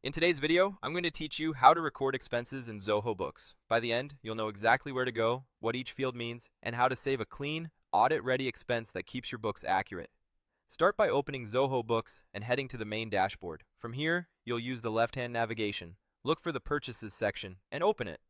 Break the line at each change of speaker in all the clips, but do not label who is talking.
In today's video, I'm going to teach you how to record expenses in Zoho Books. By the end, you'll know exactly where to go, what each field means, and how to save a clean, audit-ready expense that keeps your books accurate. Start by opening Zoho Books and heading to the main dashboard. From here, you'll use the left-hand navigation. Look for the Purchases section and open it.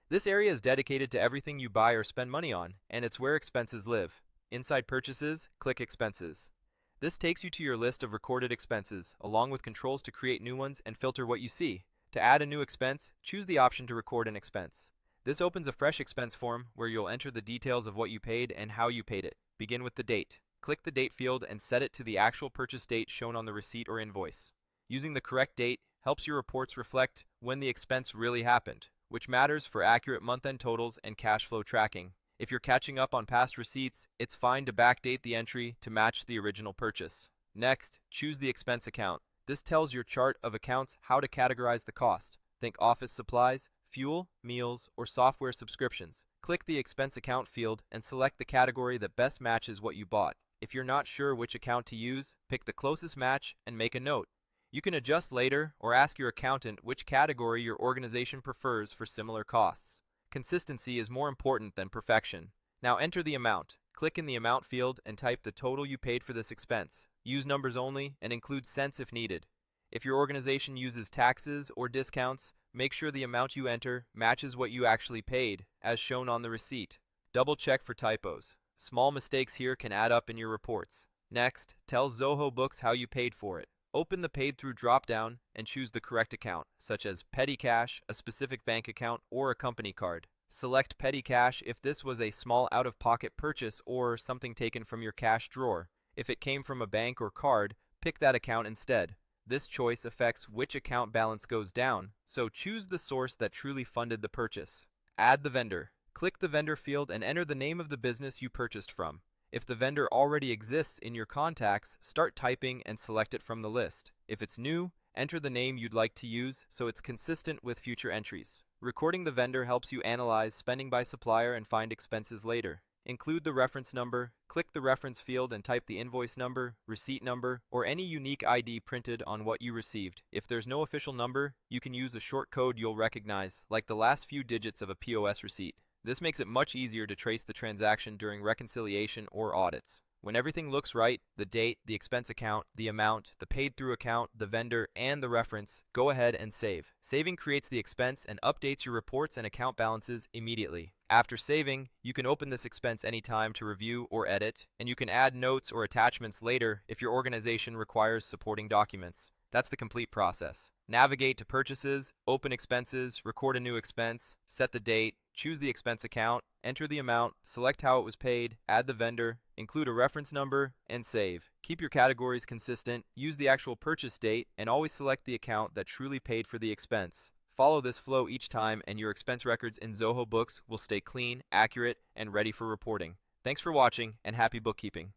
This area is dedicated to everything you buy or spend money on, and it's where expenses live. Inside Purchases, click Expenses. This takes you to your list of recorded expenses, along with controls to create new ones and filter what you see. To add a new expense, choose the option to record an expense. This opens a fresh expense form where you'll enter the details of what you paid and how you paid it. Begin with the date. Click the date field and set it to the actual purchase date shown on the receipt or invoice. Using the correct date helps your reports reflect when the expense really happened, which matters for accurate month-end totals and cash flow tracking. If you're catching up on past receipts, it's fine to backdate the entry to match the original purchase. Next, choose the expense account. This tells your chart of accounts how to categorize the cost. Think office supplies, fuel, meals, or software subscriptions. Click the expense account field and select the category that best matches what you bought. If you're not sure which account to use, pick the closest match and make a note. You can adjust later or ask your accountant which category your organization prefers for similar costs. Consistency is more important than perfection. Now enter the amount. Click in the amount field and type the total you paid for this expense. Use numbers only and include cents if needed. If your organization uses taxes or discounts, make sure the amount you enter matches what you actually paid, as shown on the receipt. Double check for typos. Small mistakes here can add up in your reports. Next, tell Zoho Books how you paid for it. Open the Paid Through drop-down and choose the correct account, such as petty cash, a specific bank account, or a company card. Select petty cash if this was a small out-of-pocket purchase or something taken from your cash drawer. If it came from a bank or card, pick that account instead. This choice affects which account balance goes down, so choose the source that truly funded the purchase. Add the vendor. Click the vendor field and enter the name of the business you purchased from. If the vendor already exists in your contacts, start typing and select it from the list. If it's new, enter the name you'd like to use so it's consistent with future entries. Recording the vendor helps you analyze spending by supplier and find expenses later. Include the reference number, click the reference field and type the invoice number, receipt number, or any unique ID printed on what you received. If there's no official number, you can use a short code you'll recognize, like the last few digits of a POS receipt. This makes it much easier to trace the transaction during reconciliation or audits. When everything looks right, the date, the expense account, the amount, the paid through account, the vendor, and the reference, go ahead and save. Saving creates the expense and updates your reports and account balances immediately. After saving, you can open this expense anytime to review or edit, and you can add notes or attachments later if your organization requires supporting documents. That's the complete process. Navigate to Purchases, open Expenses, record a new expense, set the date, choose the expense account, enter the amount, select how it was paid, add the vendor, include a reference number, and save. Keep your categories consistent, use the actual purchase date, and always select the account that truly paid for the expense. Follow this flow each time and your expense records in Zoho Books will stay clean, accurate, and ready for reporting. Thanks for watching and happy bookkeeping.